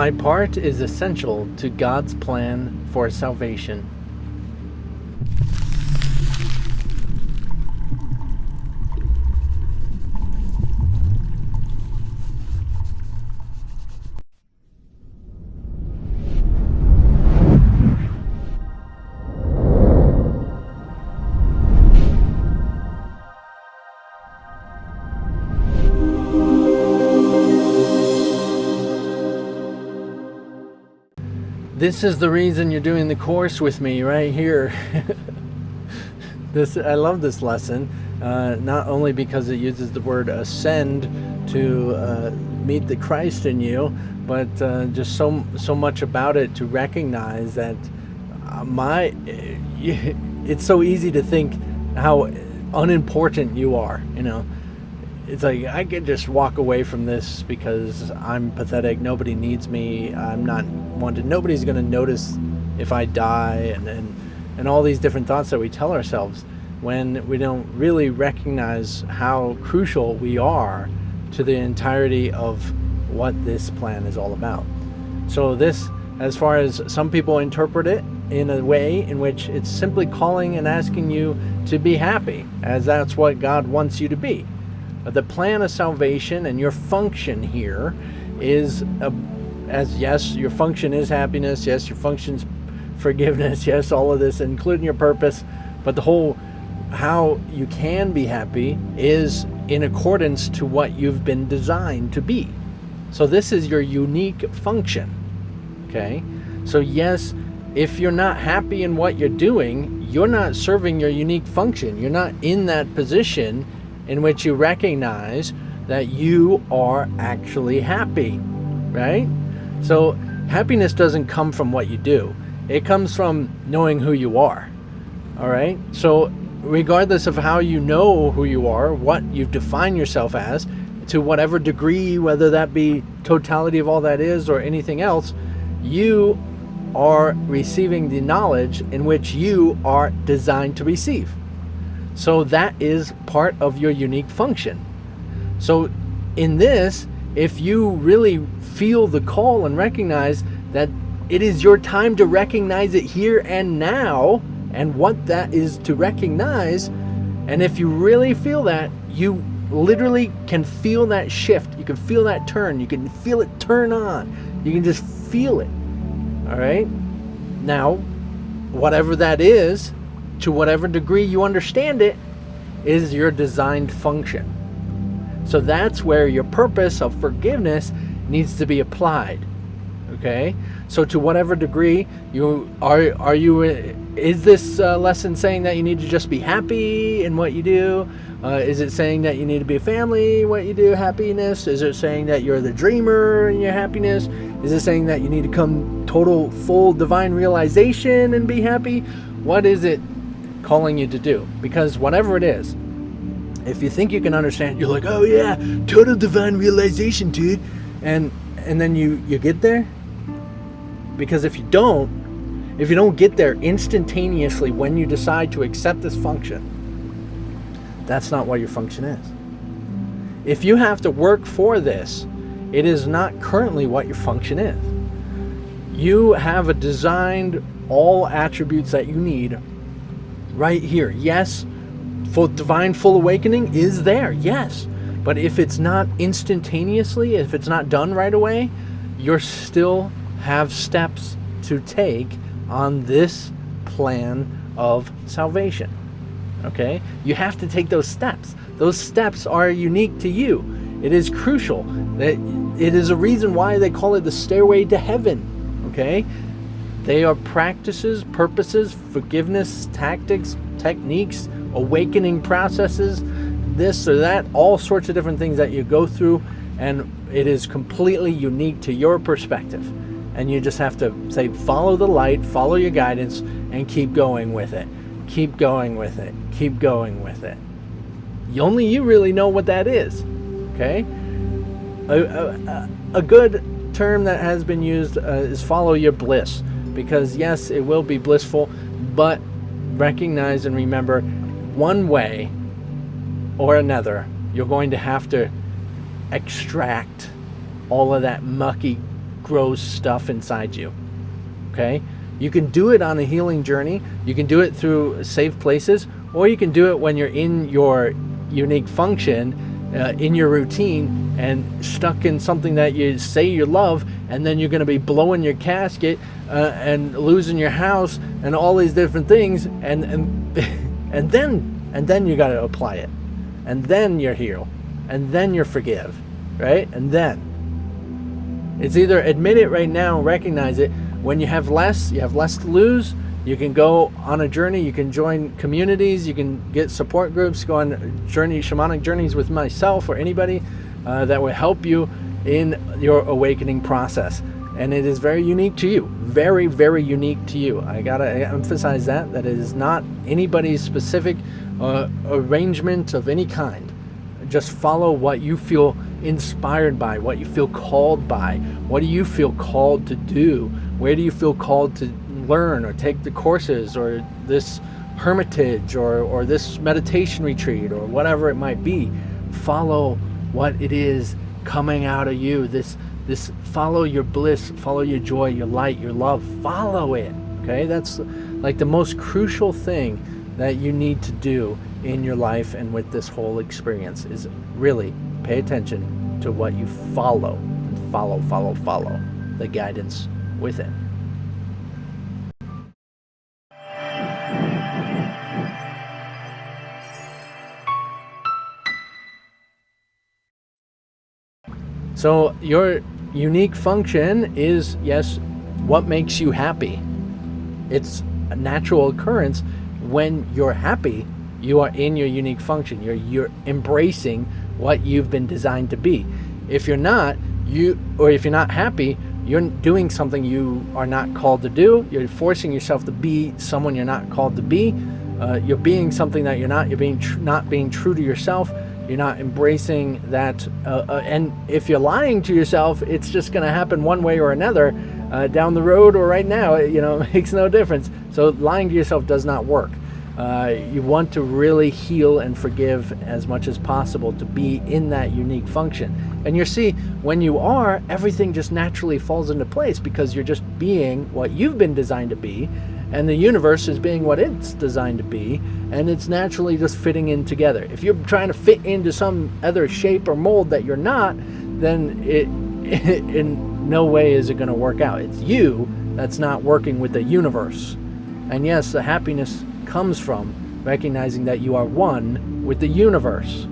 My part is essential to God's plan for salvation. This is the reason you're doing the course with me right here. I love this lesson, not only because it uses the word ascend to meet the Christ in you, but just so much about it to recognize that it's so easy to think how unimportant you are, It's like, I could just walk away from this because I'm pathetic. Nobody needs me. I'm not wanted. Nobody's going to notice if I die, and all these different thoughts that we tell ourselves when we don't really recognize how crucial we are to the entirety of what this plan is all about. So this, as far as some people interpret it, in a way in which it's simply calling and asking you to be happy, as that's what God wants you to be. The plan of salvation and your function here is, yes, your function is happiness, yes, your function's forgiveness, yes, all of this, including your purpose, but the whole how you can be happy is in accordance to what you've been designed to be. So this is your unique function, okay? So yes, if you're not happy in what you're doing, you're not serving your unique function. You're not in that position in which you recognize that you are actually happy, right? So happiness doesn't come from what you do. It comes from knowing who you are, all right? So regardless of how you know who you are, what you define yourself as, to whatever degree, whether that be totality of all that is or anything else, you are receiving the knowledge in which you are designed to receive. So that is part of your unique function. So in this, if you really feel the call and recognize that it is your time to recognize it here and now, and what that is to recognize, and if you really feel that, you literally can feel that shift. You can feel that turn. You can feel it turn on. You can just feel it. All right? Now, whatever that is, to whatever degree you understand it, is your designed function. So that's where your purpose of forgiveness needs to be applied. Okay? So to whatever degree is this lesson saying that you need to just be happy in what you do? Is it saying that you need to be a family, what you do, happiness? Is it saying that you're the dreamer in your happiness? Is it saying that you need to come total, full divine realization and be happy? What is it calling you to do? Because whatever it is, if you think you can understand, you're like, oh yeah, total divine realization, dude. And then you get there. Because if you don't get there instantaneously when you decide to accept this function, that's not what your function is. If you have to work for this, it is not currently what your function is. You have a designed all attributes that you need right here. Yes, full divine full awakening is there, yes. But if it's not instantaneously, if it's not done right away, you're still have steps to take on this plan of salvation. Okay? You have to take those steps. Those steps are unique to you. It is crucial. It is a reason why they call it the stairway to heaven. Okay? They are practices, purposes, forgiveness, tactics, techniques, awakening processes, this or that, all sorts of different things that you go through, and it is completely unique to your perspective. And you just have to say, follow the light, follow your guidance, and keep going with it. Keep going with it. Keep going with it. Only you really know what that is. Okay? A good term that has been used is follow your bliss. Because yes, it will be blissful, but recognize and remember, one way or another, you're going to have to extract all of that mucky grows stuff inside you. Okay? You can do it on a healing journey. You can do it through safe places, or you can do it when you're in your unique function, in your routine, and stuck in something that you say you love, and then you're going to be blowing your casket and losing your house and all these different things, and and then you got to apply it, and then you're healed, and then you're forgive, right? And then it's either admit it right now, recognize it. When you have less to lose. You can go on a journey. You can join communities. You can get support groups. Go on shamanic journeys with myself or anybody that will help you in your awakening process. And it is very unique to you. Very, very unique to you. I gotta emphasize that it is not anybody's specific arrangement of any kind. Just follow what you feel inspired by, what you feel called by. What do you feel called to do? Where do you feel called to learn or take the courses, or this hermitage, or this meditation retreat, or whatever it might be? Follow what it is coming out of you. This follow your bliss, follow your joy, your light, your love. Follow it. Okay, that's like the most crucial thing that you need to do in your life and with this whole experience, is really pay attention to what you follow, and follow the guidance within. So your unique function is, yes, what makes you happy. It's a natural occurrence. When you're happy, you are in your unique function. You're embracing what you've been designed to be. If you're not, if you're not happy, you're doing something you are not called to do. You're forcing yourself to be someone you're not called to be. You're being something that you're not. You're not being true to yourself. You're not embracing that. And if you're lying to yourself, it's just going to happen one way or another, down the road or right now. It makes no difference. So lying to yourself does not work. You want to really heal and forgive as much as possible to be in that unique function. And you see, when you are, everything just naturally falls into place, because you're just being what you've been designed to be, and the universe is being what it's designed to be, and it's naturally just fitting in together. If you're trying to fit into some other shape or mold that you're not, then it in no way is it going to work out. It's you that's not working with the universe. And yes, the happiness comes from recognizing that you are one with the universe.